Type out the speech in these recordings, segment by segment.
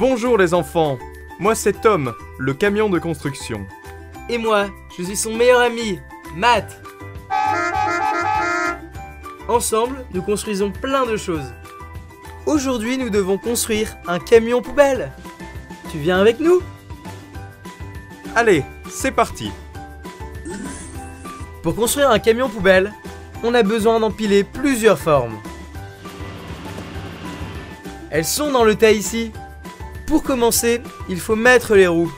Bonjour les enfants, moi c'est Tom, le camion de construction. Et moi, je suis son meilleur ami, Matt. Ensemble, nous construisons plein de choses. Aujourd'hui, nous devons construire un camion poubelle. Tu viens avec nous? Allez, c'est parti. Pour construire un camion poubelle, on a besoin d'empiler plusieurs formes. Elles sont dans le tas ici. Pour commencer, il faut mettre les roues.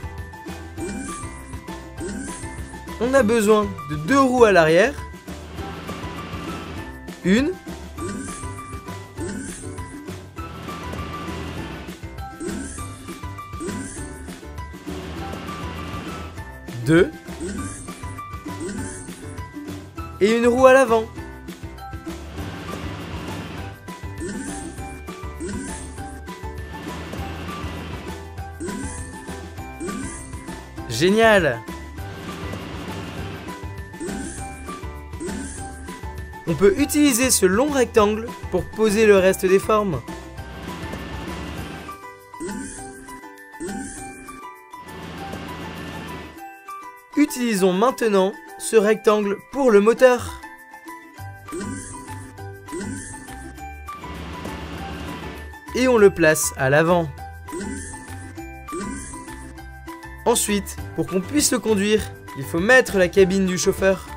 On a besoin de 2 roues à l'arrière, une, deux, et une roue à l'avant. Génial! On peut utiliser ce long rectangle pour poser le reste des formes. Utilisons maintenant ce rectangle pour le moteur. Et on le place à l'avant. Ensuite, pour qu'on puisse le conduire, il faut mettre la cabine du chauffeur.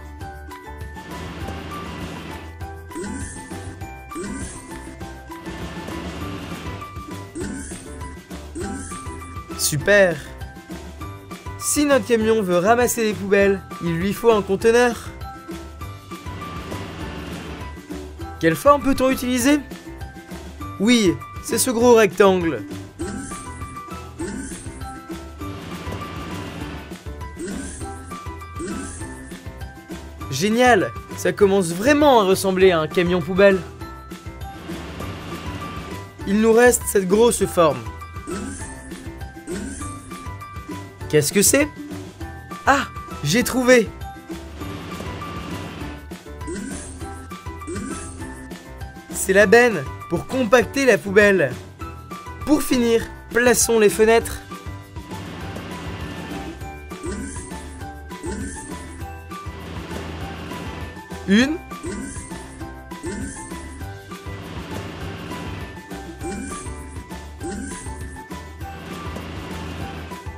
Super! Si notre camion veut ramasser les poubelles, il lui faut un conteneur. Quelle forme peut-on utiliser? Oui, c'est ce gros rectangle. Génial! Ça commence vraiment à ressembler à un camion poubelle. Il nous reste cette grosse forme. Qu'est-ce que c'est? Ah, j'ai trouvé! C'est la benne pour compacter la poubelle. Pour finir, plaçons les fenêtres. Une.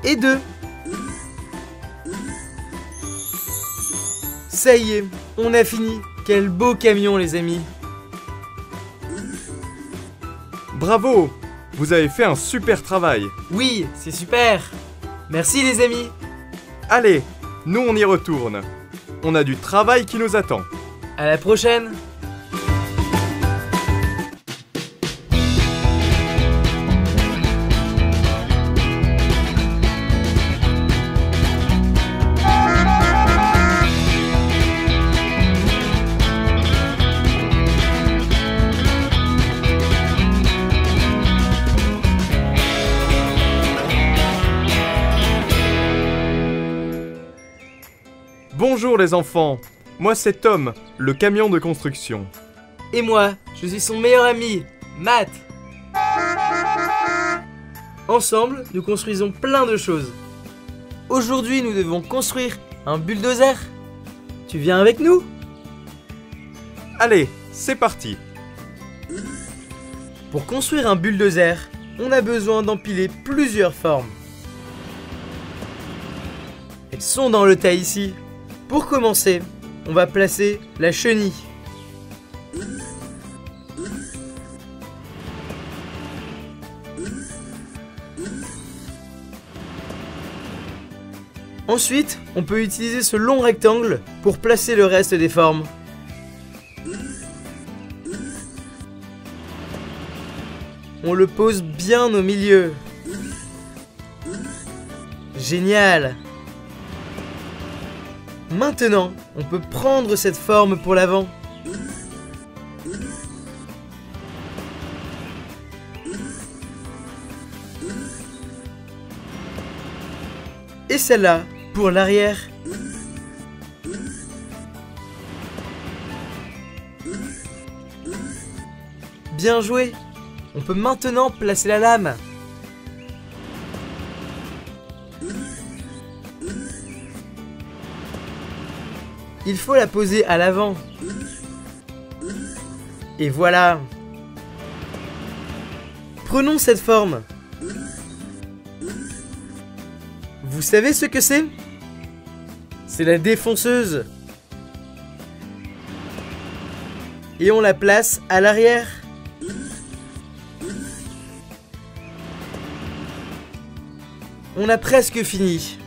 Et 2. Ça y est, on a fini. Quel beau camion les amis. Bravo, vous avez fait un super travail. Oui, c'est super. Merci les amis. Allez, nous on y retourne. On a du travail qui nous attend. À la prochaine. Bonjour les enfants, moi c'est Tom, le camion de construction. Et moi, je suis son meilleur ami, Matt. Ensemble, nous construisons plein de choses. Aujourd'hui, nous devons construire un bulldozer. Tu viens avec nous? Allez, c'est parti. Pour construire un bulldozer, on a besoin d'empiler plusieurs formes. Elles sont dans le tas ici. Pour commencer, on va placer la chenille. Ensuite, on peut utiliser ce long rectangle pour placer le reste des formes. On le pose bien au milieu. Génial! Maintenant, on peut prendre cette forme pour l'avant. Et celle-là pour l'arrière. Bien joué! On peut maintenant placer la lame. il faut la poser à l'avant. Et voilà. Prenons cette forme. Vous savez ce que c'est? C'est la défonceuse. Et on la place à l'arrière. On a presque fini.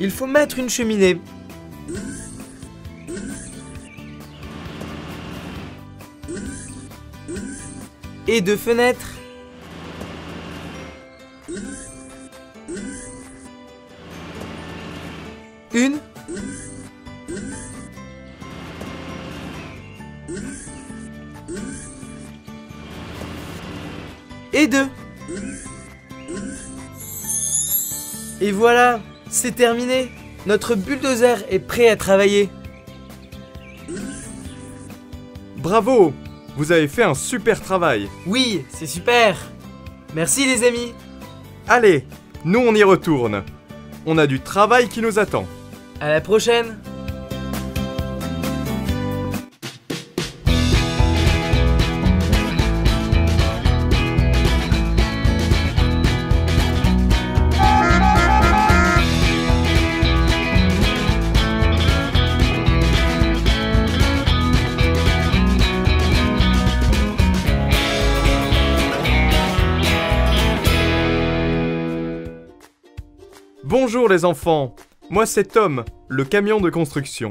Il faut mettre une cheminée. Et 2 fenêtres. Une. Et 2. Et voilà, c'est terminé. Notre bulldozer est prêt à travailler. Bravo! Vous avez fait un super travail. Oui, c'est super. Merci les amis. Allez, nous on y retourne. On a du travail qui nous attend. À la prochaine. Bonjour les enfants, moi c'est Tom, le camion de construction.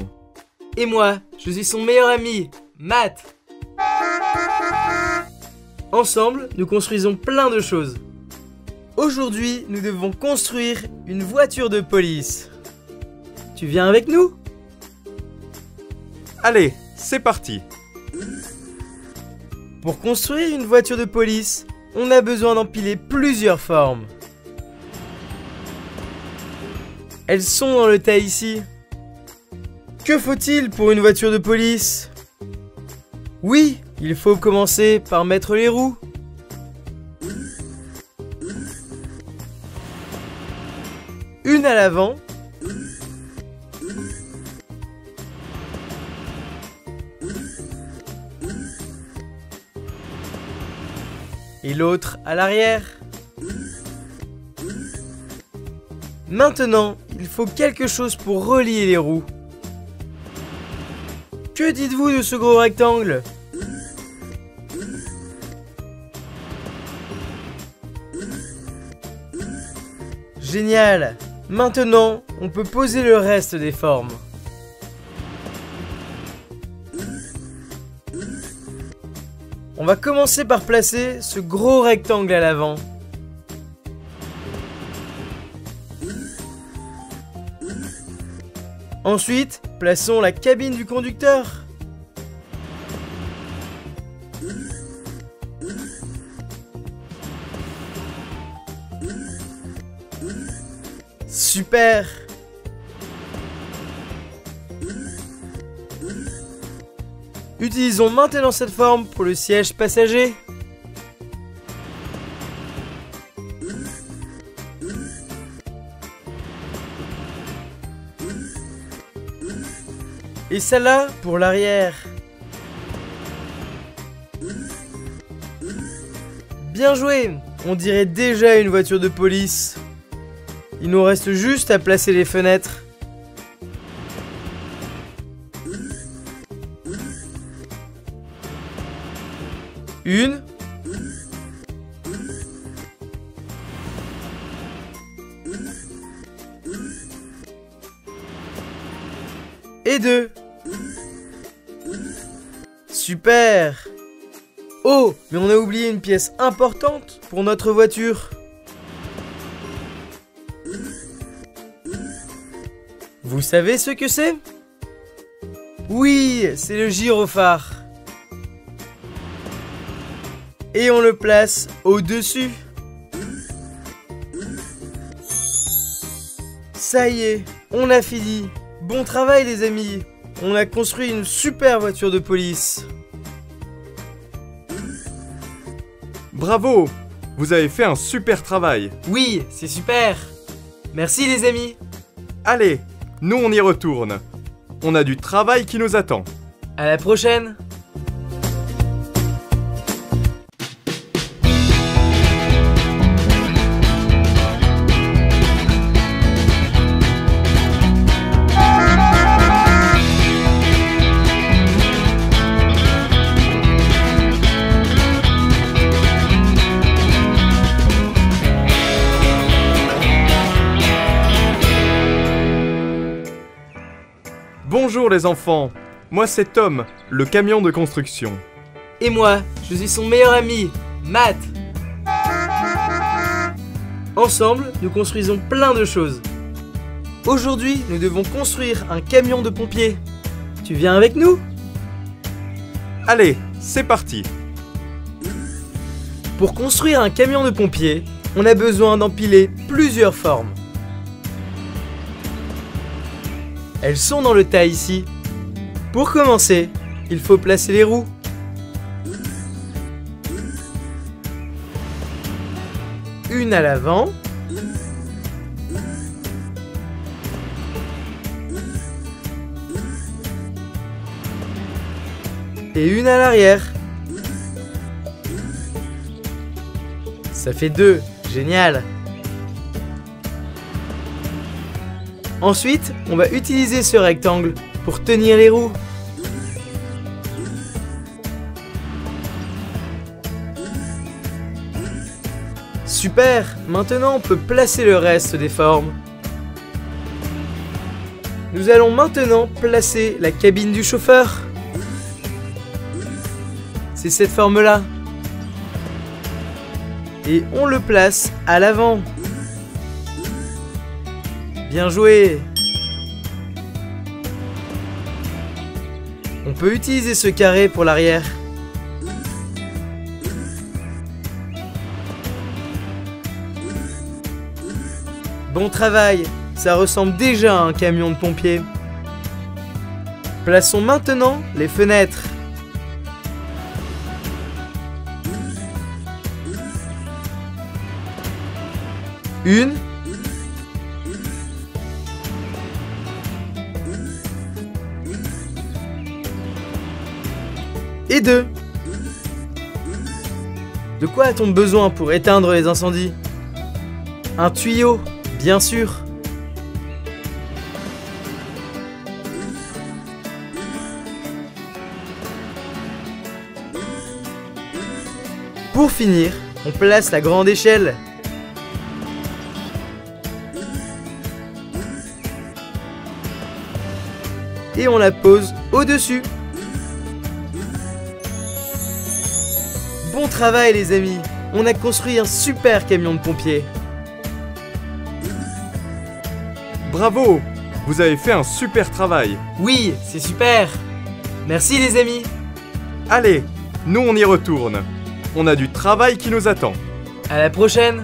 Et moi, je suis son meilleur ami, Matt. Ensemble, nous construisons plein de choses. Aujourd'hui, nous devons construire une voiture de police. Tu viens avec nous? Allez, c'est parti. Pour construire une voiture de police, on a besoin d'empiler plusieurs formes. Elles sont dans le tas ici. Que faut-il pour une voiture de police? Oui, il faut commencer par mettre les roues. Une à l'avant. Et l'autre à l'arrière. Maintenant, il faut quelque chose pour relier les roues. Que dites-vous de ce gros rectangle? Génial! Maintenant, on peut poser le reste des formes. On va commencer par placer ce gros rectangle à l'avant. Ensuite, plaçons la cabine du conducteur. Super! Utilisons maintenant cette forme pour le siège passager. Et celle-là pour l'arrière. Bien joué! On dirait déjà une voiture de police. Il nous reste juste à placer les fenêtres. Une. Et 2. Super! Oh, mais on a oublié une pièce importante pour notre voiture. Vous savez ce que c'est? Oui, c'est le gyrophare. Et on le place au-dessus. Ça y est, on a fini. Bon travail les amis. On a construit une super voiture de police. Bravo! Vous avez fait un super travail. Oui, c'est super. Merci les amis. Allez, nous on y retourne. On a du travail qui nous attend. À la prochaine! Bonjour les enfants, moi c'est Tom, le camion de construction. Et moi, je suis son meilleur ami, Matt. Ensemble, nous construisons plein de choses. Aujourd'hui, nous devons construire un camion de pompiers. Tu viens avec nous? Allez, c'est parti. Pour construire un camion de pompiers, on a besoin d'empiler plusieurs formes. Elles sont dans le tas ici. Pour commencer, il faut placer les roues. Une à l'avant. Et une à l'arrière. Ça fait 2, génial. Ensuite, on va utiliser ce rectangle pour tenir les roues. Super! Maintenant, on peut placer le reste des formes. Nous allons maintenant placer la cabine du chauffeur. C'est cette forme-là. Et on le place à l'avant. Bien joué! On peut utiliser ce carré pour l'arrière. Bon travail! Ça ressemble déjà à un camion de pompiers. Plaçons maintenant les fenêtres. Une. Et 2. De quoi a-t-on besoin pour éteindre les incendies? Un tuyau, bien sûr. Pour finir, on place la grande échelle. Et on la pose au-dessus. Bon travail les amis, on a construit un super camion de pompiers. Bravo, vous avez fait un super travail. Oui, c'est super. Merci les amis. Allez, nous on y retourne. On a du travail qui nous attend. À la prochaine.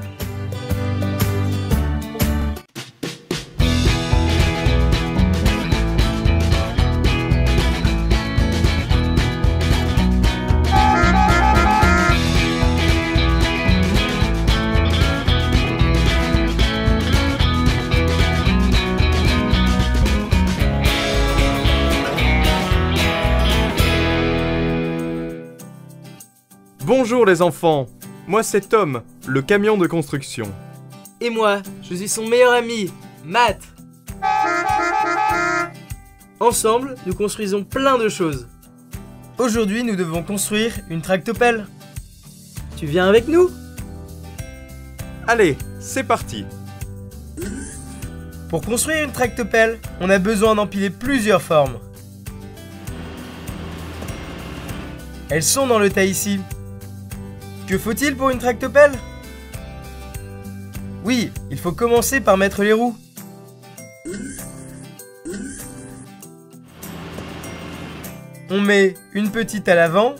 Bonjour les enfants, moi c'est Tom, le camion de construction. Et moi, je suis son meilleur ami, Matt. Ensemble, nous construisons plein de choses. Aujourd'hui, nous devons construire une tractopelle. Tu viens avec nous? Allez, c'est parti. Pour construire une tractopelle, on a besoin d'empiler plusieurs formes. Elles sont dans le tas ici. Que faut-il pour une tractopelle? Oui, il faut commencer par mettre les roues. On met une petite à l'avant.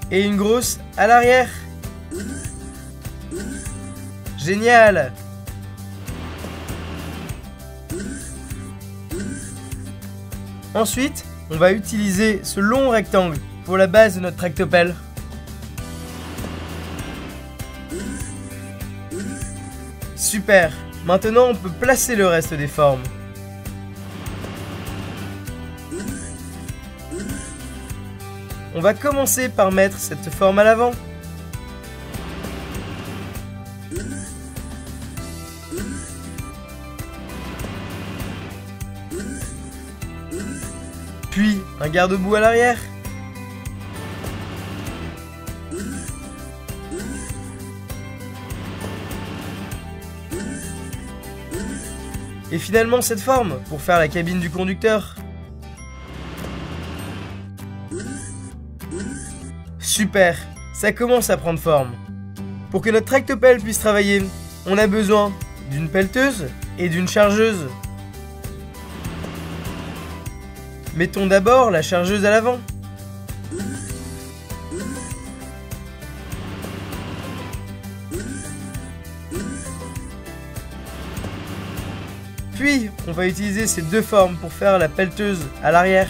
Et une grosse à l'arrière. Génial! Ensuite, on va utiliser ce long rectangle pour la base de notre tractopelle. Super. Maintenant, on peut placer le reste des formes. On va commencer par mettre cette forme à l'avant. Puis un garde-boue à l'arrière. Et finalement cette forme pour faire la cabine du conducteur. Super, ça commence à prendre forme. Pour que notre tractopelle puisse travailler, on a besoin d'une pelleteuse et d'une chargeuse. Mettons d'abord la chargeuse à l'avant. Puis, on va utiliser ces deux formes pour faire la pelleteuse à l'arrière.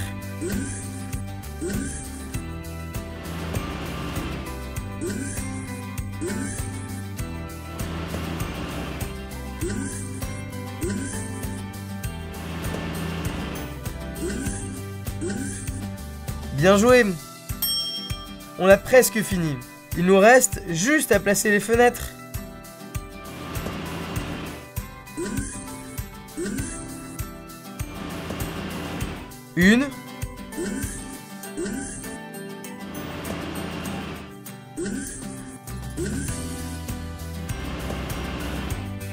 Bien joué! On a presque fini. Il nous reste juste à placer les fenêtres. Une.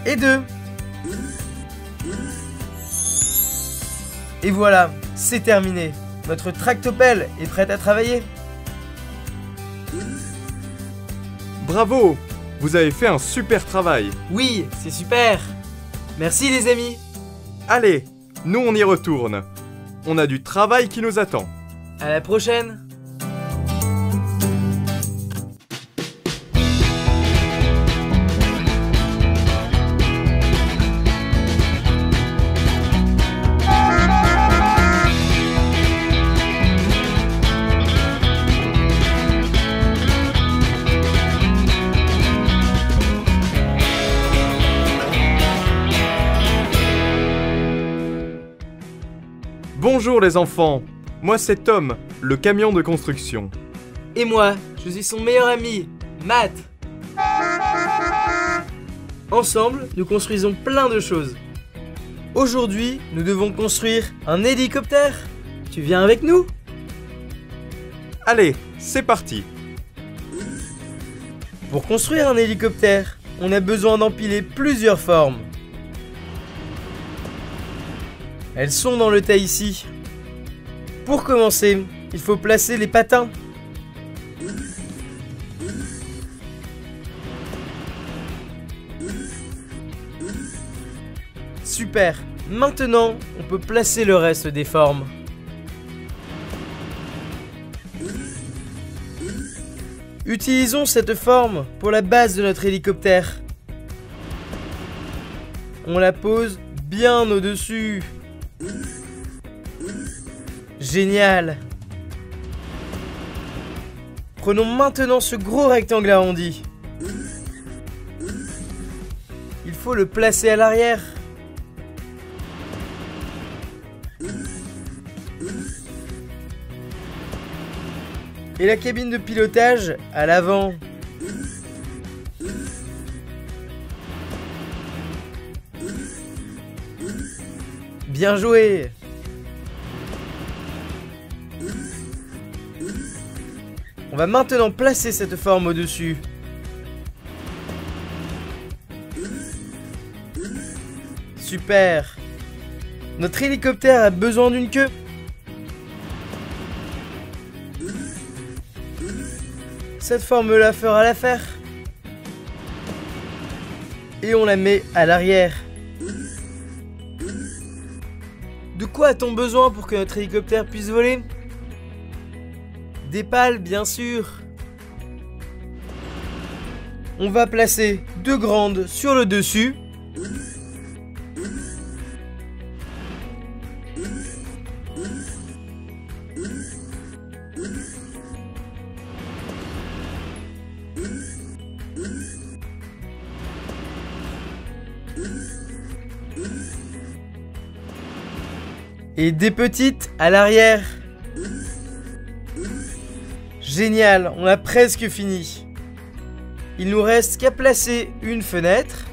Et deux. Et voilà, c'est terminé. Notre tractopelle est prête à travailler. Bravo! Vous avez fait un super travail. Oui, c'est super. Merci les amis. Allez, nous on y retourne. On a du travail qui nous attend. À la prochaine. Bonjour les enfants, moi c'est Tom, le camion de construction. Et moi, je suis son meilleur ami, Matt. Ensemble, nous construisons plein de choses. Aujourd'hui, nous devons construire un hélicoptère. Tu viens avec nous? Allez, c'est parti. Pour construire un hélicoptère, on a besoin d'empiler plusieurs formes. Elles sont dans le tas ici. Pour commencer, il faut placer les patins. Super. Maintenant, on peut placer le reste des formes. Utilisons cette forme pour la base de notre hélicoptère. On la pose bien au-dessus. Génial! Prenons maintenant ce gros rectangle arrondi. Il faut le placer à l'arrière. Et la cabine de pilotage à l'avant. Bien joué! On va maintenant placer cette forme au-dessus. Super! Notre hélicoptère a besoin d'une queue. Cette forme-là fera l'affaire. Et on la met à l'arrière. De quoi a-t-on besoin pour que notre hélicoptère puisse voler? Des pales, bien sûr. On va placer deux grandes sur le dessus. Et des petites à l'arrière. Génial, on a presque fini. Il nous reste qu'à placer une fenêtre.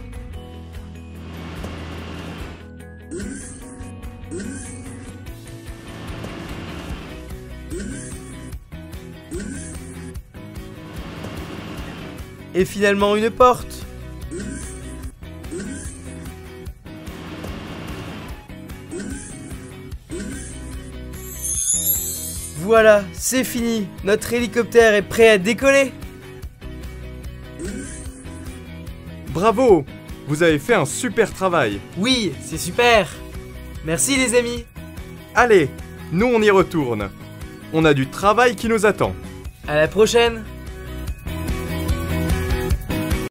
Et finalement une porte. Voilà, c'est fini. Notre hélicoptère est prêt à décoller. Bravo! Vous avez fait un super travail. Oui, c'est super. Merci les amis. Allez, nous on y retourne. On a du travail qui nous attend. À la prochaine.